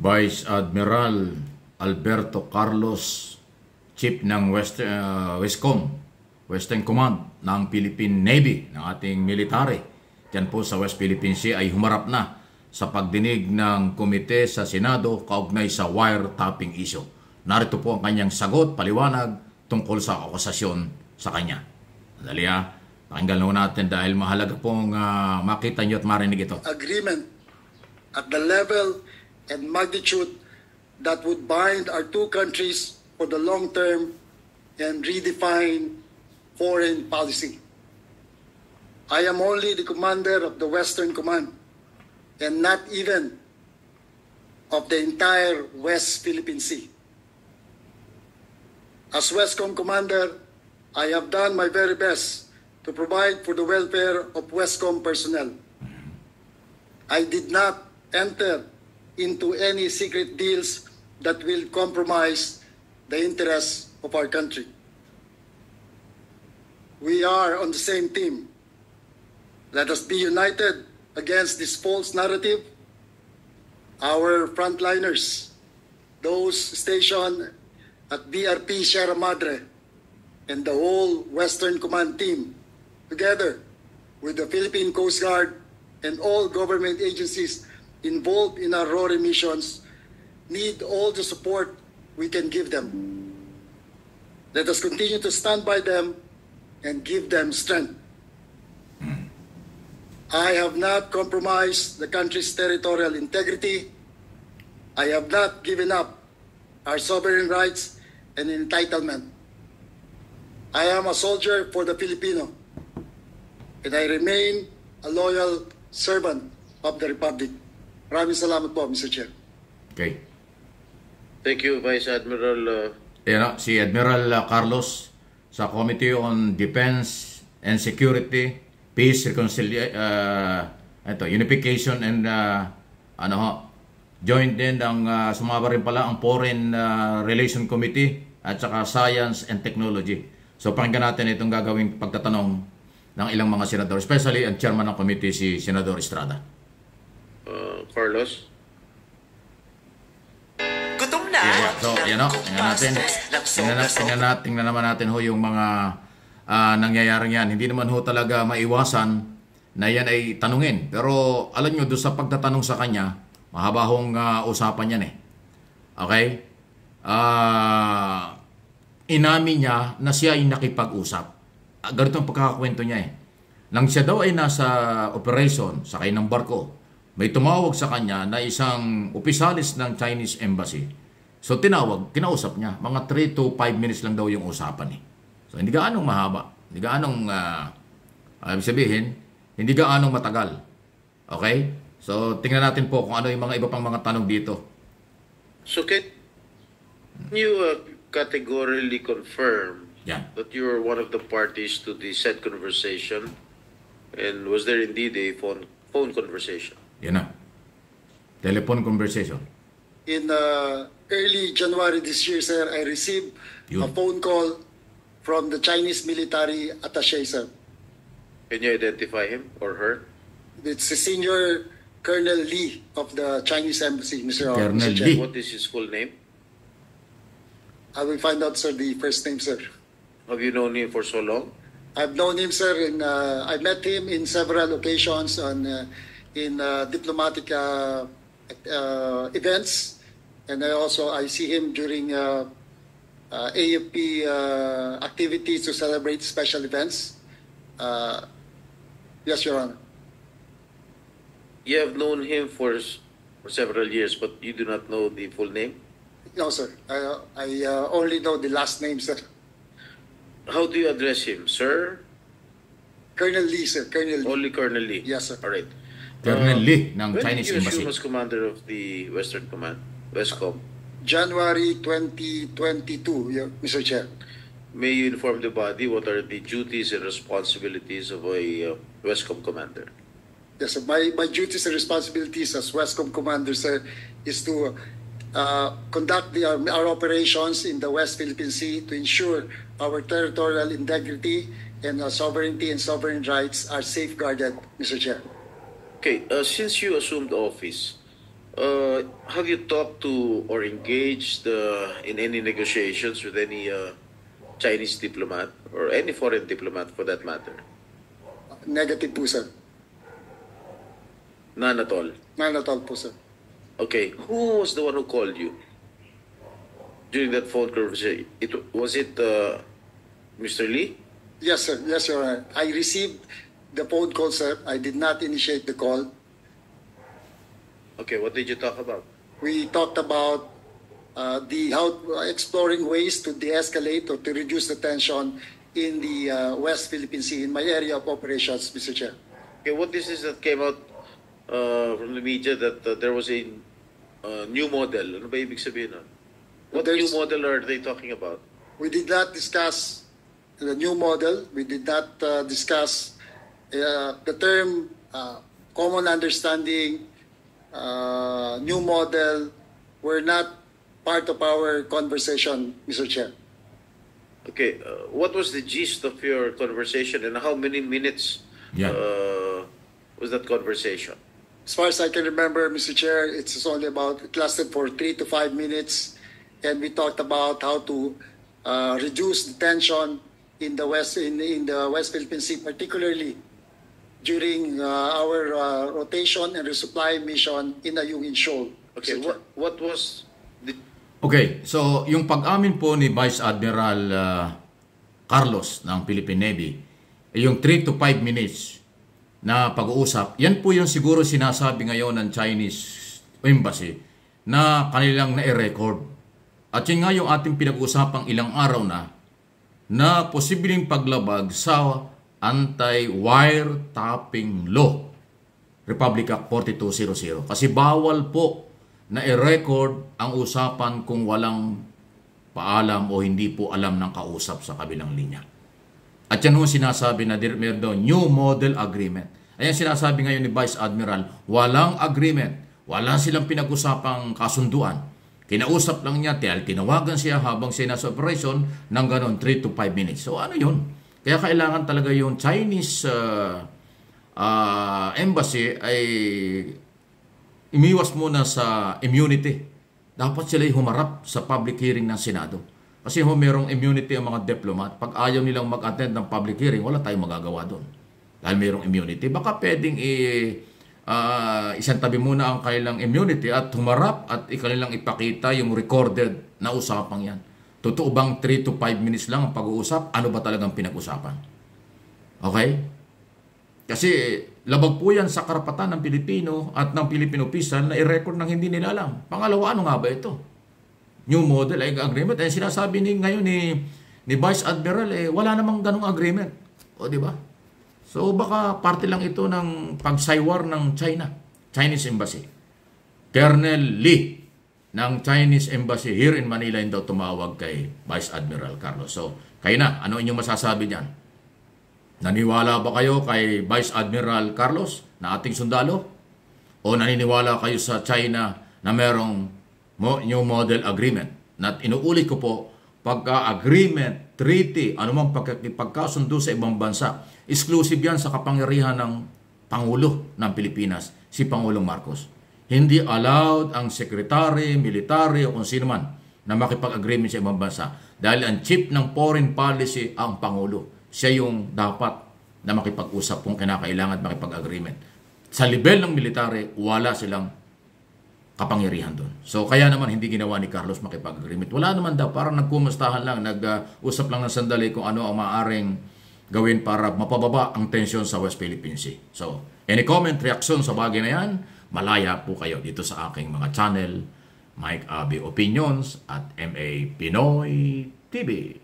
Vice Admiral Alberto Carlos, Chief ng Westcom, Western Command ng Philippine Navy, ng ating military, dyan po sa West Philippine Sea, ay humarap na sa pagdinig ng komite sa Senado kaugnay sa wiretapping issue. Narito po ang kanyang sagot, paliwanag tungkol sa akusasyon sa kanya. Dali pakinggan lang natin dahil mahalaga pong makita nyo at marinig ito. Agreement at the level and magnitude that would bind our two countries for the long term and redefine foreign policy. I am only the commander of the Western Command and not even of the entire West Philippine Sea. As Westcom Commander, I have done my very best to provide for the welfare of Westcom personnel. I did not enter into any secret deals that will compromise the interests of our country. We are on the same team. Let us be united against this false narrative. Our frontliners, those stationed at BRP Sierra Madre, and the whole Western Command team, together with the Philippine Coast Guard and all government agencies involved in our RORE missions, need all the support we can give them. Let us continue to stand by them and give them strength. I have not compromised the country's territorial integrity. I have not given up our sovereign rights and entitlement. I am a soldier for the Filipino, and I remain a loyal servant of the Republic. Maraming salamat po, Mr. Chair. Okay. Thank you, Vice Admiral. Si Admiral Carlos sa Committee on Defense and Security, Peace, Unification and joined din ang sumama rin pala ang Foreign Relation Committee at saka Science and Technology. So pakinggan natin itong gagawing pagtatanong ng ilang mga senador, especially ang chairman ng committee, si Senador Estrada. Carlos? Gutom na? Yeah. So, tingnan naman natin ho yung mga nangyayaring yan. Hindi naman ho talaga maiwasan na yan ay tanungin. Pero alam nyo, doon sa pagtatanong sa kanya, mahaba hong usapan yan eh. Okay? Inamin niya na siya ay nakipag-usap. Ganito ang pagkakakwento niya eh. Nang siya daw ay nasa operation, sakay ng barko, may tumawag sa kanya na isang opisalis ng Chinese Embassy. So kinausap niya. Mga 3 to 5 minutes lang daw yung usapan eh. So hindi gaanong mahaba. Hindi gaanong, sabihin, hindi gaanong matagal. Okay? So tingnan natin po kung ano yung mga iba pang mga tanong dito. So can you categorically confirm that you were one of the parties to the said conversation? And was there indeed a phone conversation? Yan na. Telephone conversation. In early January this year, sir, I received a phone call from the Chinese military attaché, sir. Can you identify him or her? It's a senior Colonel Lee of the Chinese Embassy, Mr. Colonel Mr. Lee. What is his full name? I will find out, sir, the first name, sir. Have you known him for so long? I've known him, sir, and I met him in several occasions in diplomatic events, and I see him during AFP activities to celebrate special events. Yes, Your Honor. You have known him for several years, but you do not know the full name? No, sir. I only know the last name, sir. How do you address him? Sir? Colonel Lee, sir. Colonel Lee. Only Colonel Lee? Yes, sir. All right. Colonel Lee ng Chinese When did you Embassy. assume as commander of the Western Command, Westcom? January 2022, Mr. Chair. May you inform the body what are the duties and responsibilities of a Westcom commander? Yes, sir. My duties and responsibilities as Westcom Commander, sir, is to conduct our operations in the West Philippine Sea to ensure our territorial integrity and sovereignty and sovereign rights are safeguarded, Mr. Chair. Okay, since you assumed office, Have you talked to or engaged in any negotiations with any Chinese diplomat or any foreign diplomat for that matter? Negative po, sir. None at all. None at all po, sir. Okay, who was the one who called you during that phone conversation? Was it Mr. Lee? Yes, sir. Yes, Your Honor. I received the phone call, sir. I did not initiate the call. Okay, what did you talk about? We talked about exploring ways to de-escalate or to reduce the tension in the West Philippine Sea, in my area of operations, Mr. Chair. Okay, what is this that came out from the media that there was a new model? Ano ba ibig sabihin nun? What new model are they talking about? We did not discuss the new model. We did not discuss the term common understanding, new model. Were not part of our conversation, Mr. Chair. Okay, what was the gist of your conversation and how many minutes was that conversation? As far as I can remember, Mr. Chair, it lasted for 3 to 5 minutes, and we talked about how to reduce the tension in the West Philippine Sea, particularly during our rotation and resupply mission in Ayungin Shoal. Okay, what was the... Okay, so yung pag-amin po ni Vice Admiral Carlos ng Philippine Navy, yung 3 to 5 minutes na pag-uusap, yan po yung siguro sinasabi ngayon ng Chinese Embassy na kanilang na-record. At yun nga yung ating pinag-usapang ilang araw na posibleng paglabag sa Anti-Wiretapping Law, Republic Act 4200. Kasi bawal po na i-record ang usapan kung walang paalam o hindi po alam ng kausap sa kabilang linya. At yan yung sinasabi na meron new model agreement. Ayan sinasabi ngayon ni Vice Admiral, walang agreement. Wala silang pinag-usapang kasunduan. Kinausap lang niya, tinawagan siya habang siya nasa operation ng ganon 3 to 5 minutes. So ano yun? Kaya kailangan talaga yung Chinese embassy ay imiwas muna sa immunity. Dapat sila humarap sa public hearing ng Senado. Kasi merong immunity ang mga diplomat. Pag ayaw nilang mag-attend ng public hearing, wala tayong magagawa doon. Dahil merong immunity. Baka pwedeng isang tabi muna ang kanilang immunity at humarap at kanilang ipakita yung recorded na usapang yan. Totoo bang 3 to 5 minutes lang ang pag-uusap? Ano ba talagang pinag-usapan? Okay? Kasi labag po yan sa karapatan ng Pilipino at ng Filipino official na i-record ng hindi nila alam. Pangalawa, ano nga ba ito? New model agreement. Eh, sinasabi ngayon ni Vice Admiral, wala namang ganong agreement. O, di ba? So, baka parte lang ito ng pagsaywar ng Chinese Embassy. Colonel Lee ng Chinese Embassy here in Manila yung daw tumawag kay Vice Admiral Carlos. So, kayo na, ano inyong masasabi diyan? Naniwala ba kayo kay Vice Admiral Carlos na ating sundalo? O naniniwala kayo sa China na merong new model agreement? Na inuulit ko po, pagka-agreement, treaty, anumang pagkasundo sa ibang bansa, exclusive yan sa kapangyarihan ng Pangulo ng Pilipinas, si Pangulong Marcos. Hindi allowed ang secretary, military o kung sino man na makipag-agreement sa ibang bansa. Dahil ang chief ng foreign policy ang Pangulo. Siya yung dapat na makipag-usap kung kinakailangan at makipag-agreement. Sa level ng military, wala silang kapangyarihan doon. So kaya naman hindi ginawa ni Carlos makipag-agreement. Wala naman daw, parang nagkumustahan lang, nag-usap lang ng sandali kung ano ang maaaring gawin para mapababa ang tensyon sa West Philippine Sea. So, any comment, reaksyon sa bagay na yan, malaya po kayo dito sa aking mga channel, Mike Abi Opinions at MA Pinoy TV.